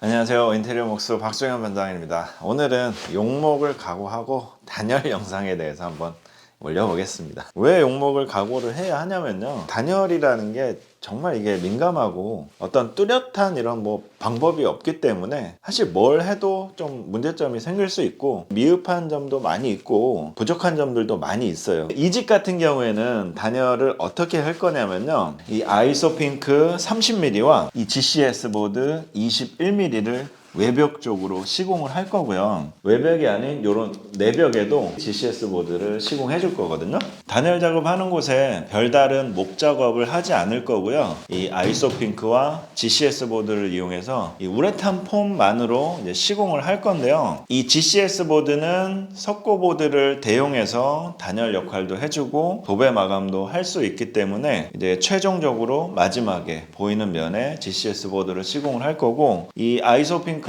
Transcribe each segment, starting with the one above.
안녕하세요. 인테리어 목수 박종현 반장입니다. 오늘은 용목을 각오하고 단열 영상에 대해서 한번 올려보겠습니다. 왜 용목을 각오를 해야 하냐면요, 단열이라는 게 정말 이게 민감하고 어떤 뚜렷한 이런 방법이 없기 때문에 사실 뭘 해도 좀 문제점이 생길 수 있고 미흡한 점도 많이 있고 부족한 점들도 많이 있어요. 이 집 같은 경우에는 단열을 어떻게 할 거냐면요, 이 아이소핑크 30mm와 이 GCS 보드 21mm를 외벽 쪽으로 시공을 할 거고요. 외벽이 아닌 이런 내벽에도 GCS 보드를 시공해 줄 거거든요. 단열 작업하는 곳에 별다른 목 작업을 하지 않을 거고요. 이 아이소핑크와 GCS 보드를 이용해서 이 우레탄 폼만으로 이제 시공을 할 건데요. 이 GCS 보드는 석고 보드를 대용해서 단열 역할도 해주고 도배 마감도 할 수 있기 때문에 이제 최종적으로 마지막에 보이는 면에 GCS 보드를 시공을 할 거고, 이 아이소핑크는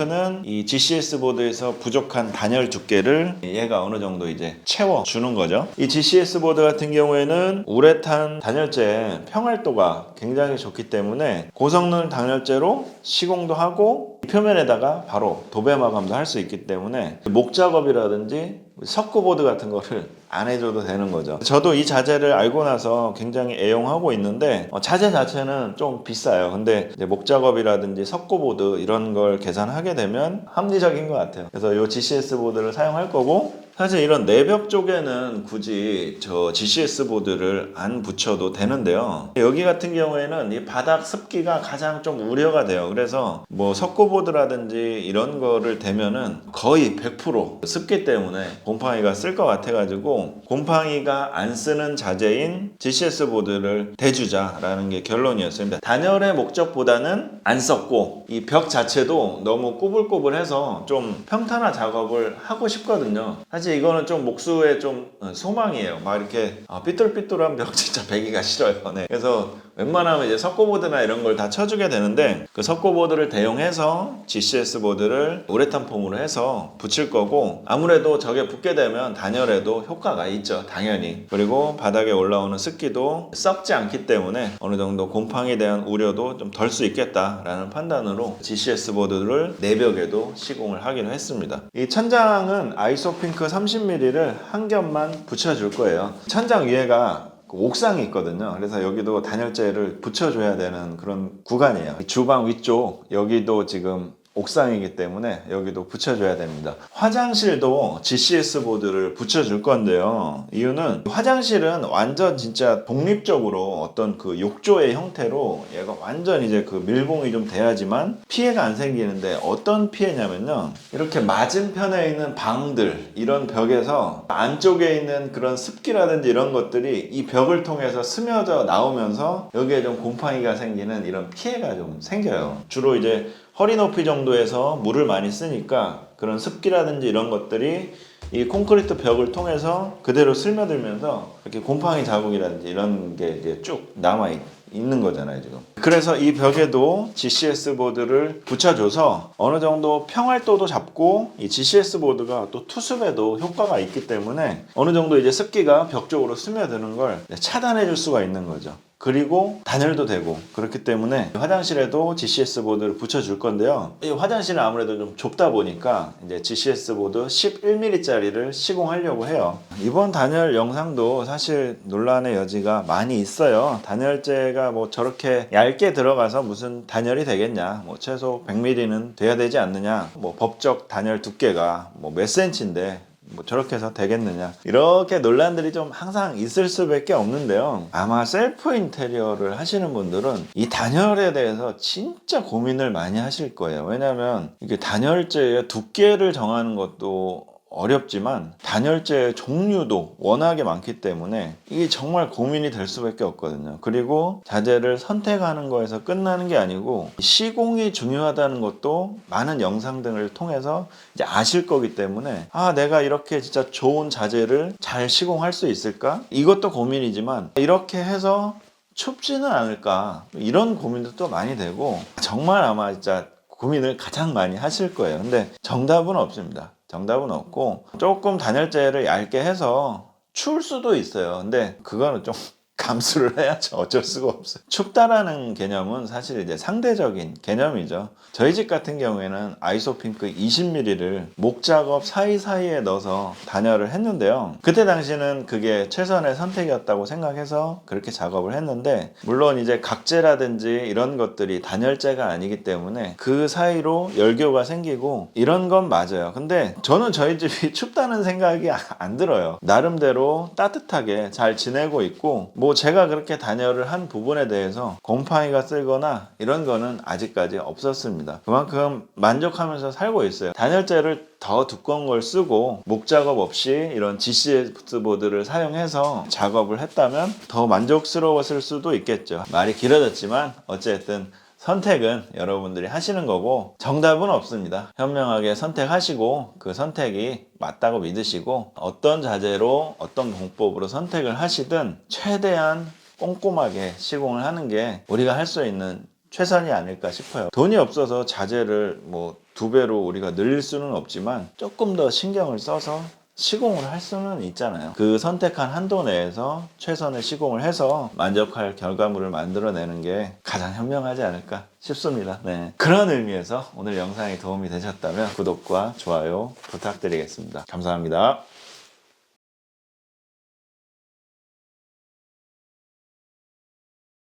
이 GCS 보드에서 부족한 단열 두께를 얘가 어느 정도 이제 채워주는 거죠. 이 GCS 보드 같은 경우에는 우레탄 단열재 평활도가 굉장히 좋기 때문에 고성능 단열재로 시공도 하고 표면에다가 바로 도배 마감도 할 수 있기 때문에 목 작업이라든지 석고보드 같은 거를 안 해줘도 되는 거죠. 저도 이 자재를 알고 나서 굉장히 애용하고 있는데 자재 자체는 좀 비싸요. 근데 이제 목 작업이라든지 석고보드 이런 걸 계산하게 되면 합리적인 것 같아요. 그래서 이 GCS 보드를 사용할 거고, 사실 이런 내벽 쪽에는 굳이 저 GCS 보드를 안 붙여도 되는데요. 여기 같은 경우에는 이 바닥 습기가 가장 좀 우려가 돼요. 그래서 석고보드라든지 이런 거를 대면은 거의 100% 습기 때문에 곰팡이가 쓸 것 같아가지고 곰팡이가 안 쓰는 자재인 GCS 보드를 대주자라는 게 결론이었습니다. 단열의 목적보다는 안 썼고 이 벽 자체도 너무 꼬불꼬불해서 좀 평탄화 작업을 하고 싶거든요. 사실 이거는 좀 목수의 좀 소망이에요. 막 이렇게 삐뚤삐뚤한 벽 진짜 베기가 싫어요. 네. 그래서 웬만하면 이제 석고보드나 이런 걸 다 쳐주게 되는데, 그 석고보드를 대용해서 GCS 보드를 우레탄 폼으로 해서 붙일 거고, 아무래도 저게 붙게 되면 단열에도 효과가 있죠, 당연히. 그리고 바닥에 올라오는 습기도 썩지 않기 때문에 어느 정도 곰팡이에 대한 우려도 좀 덜 수 있겠다라는 판단으로 GCS 보드를 내벽에도 시공을 하기로 했습니다. 이 천장은 아이소핑크 30mm를 한 겹만 붙여줄 거예요. 천장 위에가 옥상이 있거든요. 그래서 여기도 단열재를 붙여줘야 되는 그런 구간이에요. 주방 위쪽 여기도 지금 옥상이기 때문에 여기도 붙여줘야 됩니다. 화장실도 GCS 보드를 붙여줄 건데요. 이유는 화장실은 완전 진짜 독립적으로 어떤 그 욕조의 형태로 얘가 완전 이제 그 밀봉이 좀 돼야지만 피해가 안 생기는데, 어떤 피해냐면요, 이렇게 맞은편에 있는 방들, 이런 벽에서 안쪽에 있는 그런 습기라든지 이런 것들이 이 벽을 통해서 스며져 나오면서 여기에 좀 곰팡이가 생기는 이런 피해가 좀 생겨요. 주로 이제 허리 높이 정도에서 물을 많이 쓰니까 그런 습기라든지 이런 것들이 이 콘크리트 벽을 통해서 그대로 스며들면서 이렇게 곰팡이 자국이라든지 이런 게 이제 쭉 남아 있는 거잖아요, 지금. 그래서 이 벽에도 GCS 보드를 붙여줘서 어느 정도 평활도도 잡고, 이 GCS 보드가 또 투습에도 효과가 있기 때문에 어느 정도 이제 습기가 벽 쪽으로 스며드는 걸 차단해 줄 수가 있는 거죠. 그리고 단열도 되고, 그렇기 때문에 화장실에도 GCS 보드를 붙여줄 건데요. 이 화장실은 아무래도 좀 좁다 보니까 이제 GCS 보드 11mm짜리를 시공하려고 해요. 이번 단열 영상도 사실 논란의 여지가 많이 있어요. 단열재가 저렇게 얇게 들어가서 무슨 단열이 되겠냐, 최소 100mm는 돼야 되지 않느냐, 법적 단열 두께가 몇 cm인데 저렇게 해서 되겠느냐, 이렇게 논란들이 좀 항상 있을 수밖에 없는데요. 아마 셀프 인테리어를 하시는 분들은 이 단열에 대해서 진짜 고민을 많이 하실 거예요. 왜냐하면 이게 단열재의 두께를 정하는 것도 어렵지만 단열재의 종류도 워낙에 많기 때문에 이게 정말 고민이 될 수밖에 없거든요. 그리고 자재를 선택하는 거에서 끝나는 게 아니고 시공이 중요하다는 것도 많은 영상 등을 통해서 이제 아실 거기 때문에, 내가 이렇게 진짜 좋은 자재를 잘 시공할 수 있을까? 이것도 고민이지만 이렇게 해서 춥지는 않을까? 이런 고민도 또 많이 되고, 정말 아마 진짜 고민을 가장 많이 하실 거예요. 근데 정답은 없습니다. 정답은 없고, 조금 단열재를 얇게 해서 추울 수도 있어요. 근데 그거는 좀 감수를 해야죠. 어쩔 수가 없어요. 춥다라는 개념은 사실 이제 상대적인 개념이죠. 저희 집 같은 경우에는 아이소핑크 20ml를 목 작업 사이사이에 넣어서 단열을 했는데요. 그때 당시는 그게 최선의 선택이었다고 생각해서 그렇게 작업을 했는데, 물론 이제 각재라든지 이런 것들이 단열재가 아니기 때문에 그 사이로 열교가 생기고 이런 건 맞아요. 근데 저는 저희 집이 춥다는 생각이 안 들어요. 나름대로 따뜻하게 잘 지내고 있고, 뭐 제가 그렇게 단열을 한 부분에 대해서 곰팡이가 쓸거나 이런 거는 아직까지 없었습니다. 그만큼 만족하면서 살고 있어요. 단열재를 더 두꺼운 걸 쓰고 목 작업 없이 이런 GCS 보드를 사용해서 작업을 했다면 더 만족스러웠을 수도 있겠죠. 말이 길어졌지만 어쨌든 선택은 여러분들이 하시는 거고 정답은 없습니다. 현명하게 선택하시고 그 선택이 맞다고 믿으시고 어떤 자재로 어떤 공법으로 선택을 하시든 최대한 꼼꼼하게 시공을 하는 게 우리가 할 수 있는 최선이 아닐까 싶어요. 돈이 없어서 자재를 뭐 2배로 우리가 늘릴 수는 없지만 조금 더 신경을 써서 시공을 할 수는 있잖아요. 그 선택한 한도 내에서 최선의 시공을 해서 만족할 결과물을 만들어내는 게 가장 현명하지 않을까 싶습니다. 네. 그런 의미에서 오늘 영상이 도움이 되셨다면 구독과 좋아요 부탁드리겠습니다. 감사합니다.